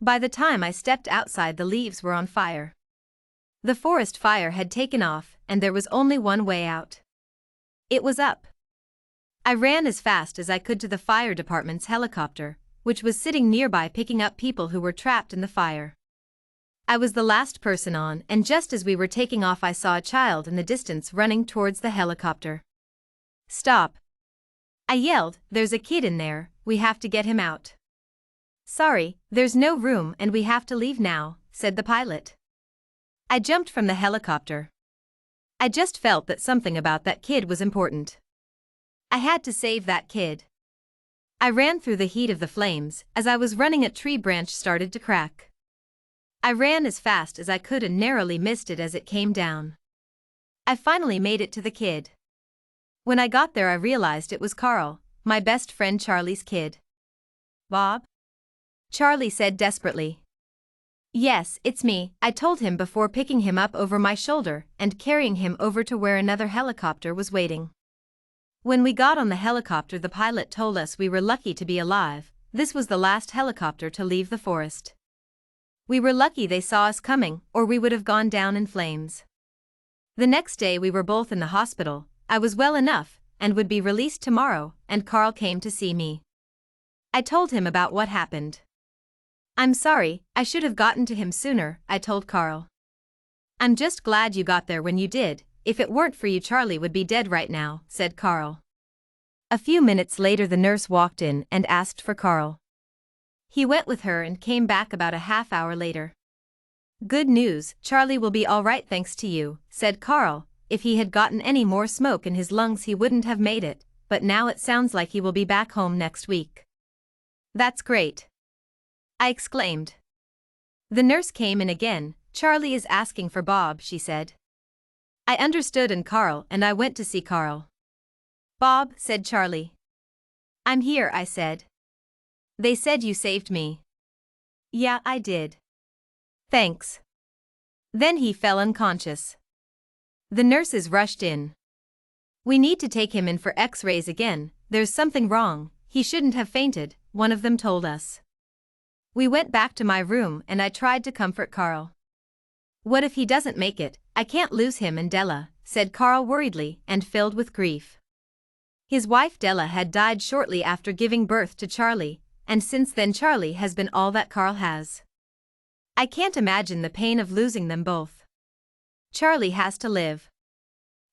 By the time I stepped outside, the leaves were on fire. The forest fire had taken off, and there was only one way out. It was up. I ran as fast as I could to the fire department's helicopter, which was sitting nearby picking up people who were trapped in the fire. I was the last person on, and just as we were taking off, I saw a child in the distance running towards the helicopter. "Stop!" I yelled, "There's a kid in there, we have to get him out." "Sorry, there's no room and we have to leave now," said the pilot. I jumped from the helicopter. I just felt that something about that kid was important. I had to save that kid. I ran through the heat of the flames. As I was running, a tree branch started to crack. I ran as fast as I could and narrowly missed it as it came down. I finally made it to the kid. When I got there, I realized it was Carl, my best friend Charlie's kid. "Bob?" Charlie said desperately. "Yes, it's me," I told him before picking him up over my shoulder and carrying him over to where another helicopter was waiting. When we got on the helicopter, the pilot told us we were lucky to be alive. This was the last helicopter to leave the forest. We were lucky they saw us coming, or we would have gone down in flames. The next day we were both in the hospital. I was well enough and would be released tomorrow, and Carl came to see me. I told him about what happened. "I'm sorry, I should have gotten to him sooner," I told Carl. "I'm just glad you got there when you did. If it weren't for you, Charlie would be dead right now," said Carl. A few minutes later, the nurse walked in and asked for Carl. He went with her and came back about a half hour later. "Good news, Charlie will be all right thanks to you," said Carl. "If he had gotten any more smoke in his lungs, he wouldn't have made it, but now it sounds like he will be back home next week." "That's great," I exclaimed. The nurse came in again. "Charlie is asking for Bob," she said. I understood, and I went to see Carl. "Bob," said Charlie. "I'm here," I said. "They said you saved me." "Yeah, I did." "Thanks." Then he fell unconscious. The nurses rushed in. "We need to take him in for X-rays again. There's something wrong. He shouldn't have fainted," one of them told us. We went back to my room and I tried to comfort Carl. "What if he doesn't make it? I can't lose him and Della," said Carl worriedly and filled with grief. His wife Della had died shortly after giving birth to Charlie, and since then Charlie has been all that Carl has. I can't imagine the pain of losing them both. Charlie has to live.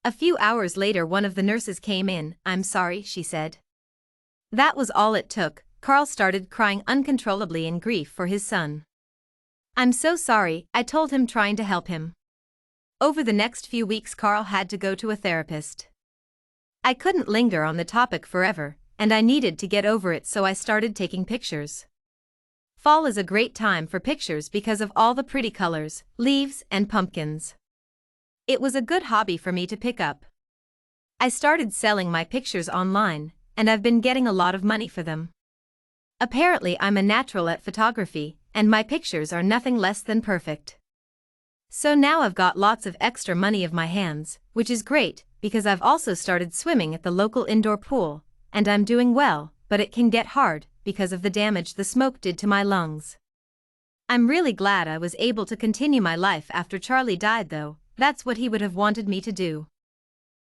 A few hours later, one of the nurses came in. "I'm sorry," she said. That was all it took. Carl started crying uncontrollably in grief for his son. "I'm so sorry," I told him, trying to help him. Over the next few weeks, Carl had to go to a therapist. I couldn't linger on the topic forever, and I needed to get over it, so I started taking pictures. Fall is a great time for pictures because of all the pretty colors, leaves, and pumpkins. It was a good hobby for me to pick up. I started selling my pictures online, and I've been getting a lot of money for them. Apparently I'm a natural at photography, and my pictures are nothing less than perfect. So now I've got lots of extra money of my hands, which is great, because I've also started swimming at the local indoor pool, and I'm doing well, but it can get hard because of the damage the smoke did to my lungs. I'm really glad I was able to continue my life after Charlie died, though. That's what he would have wanted me to do.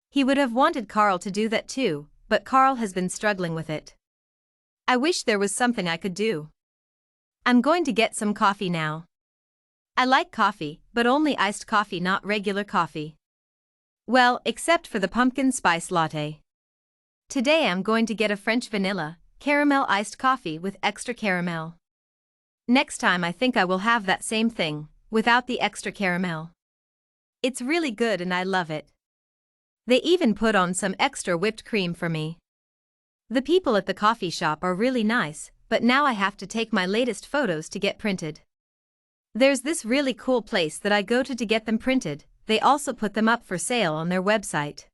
He would have wanted Carl to do that too, but Carl has been struggling with it. I wish there was something I could do. I'm going to get some coffee now. I like coffee, but only iced coffee, not regular coffee. Well, except for the pumpkin spice latte. Today I'm going to get a French vanilla, caramel iced coffee with extra caramel. Next time I think I will have that same thing, without the extra caramel. It's really good and I love it. They even put on some extra whipped cream for me. The people at the coffee shop are really nice, but now I have to take my latest photos to get printed. There's this really cool place that I go to get them printed. They also put them up for sale on their website.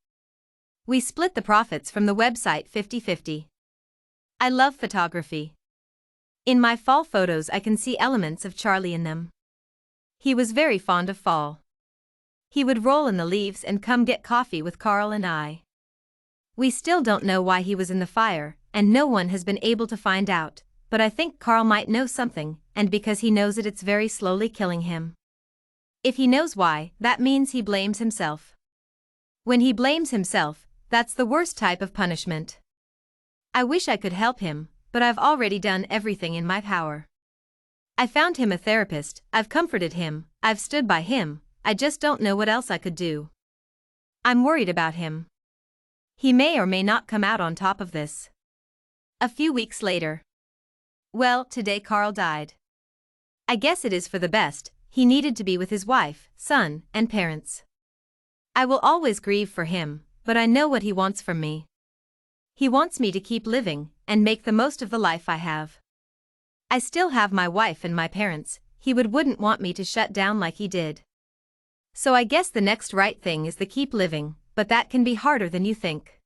We split the profits from the website 50-50. I love photography. In my fall photos I can see elements of Charlie in them. He was very fond of fall. He would roll in the leaves and come get coffee with Carl and I. We still don't know why he was in the fire, and no one has been able to find out, but I think Carl might know something, and because he knows it, it's very slowly killing him. If he knows why, that means he blames himself. When he blames himself, that's the worst type of punishment. I wish I could help him, but I've already done everything in my power. I found him a therapist, I've comforted him, I've stood by him, I just don't know what else I could do. I'm worried about him. He may or may not come out on top of this. A few weeks later. Well, today Carl died. I guess it is for the best, he needed to be with his wife, son, and parents. I will always grieve for him, but I know what he wants from me. He wants me to keep living, and make the most of the life I have. I still have my wife and my parents, he wouldn't want me to shut down like he did. So I guess the next right thing is to keep living, but that can be harder than you think.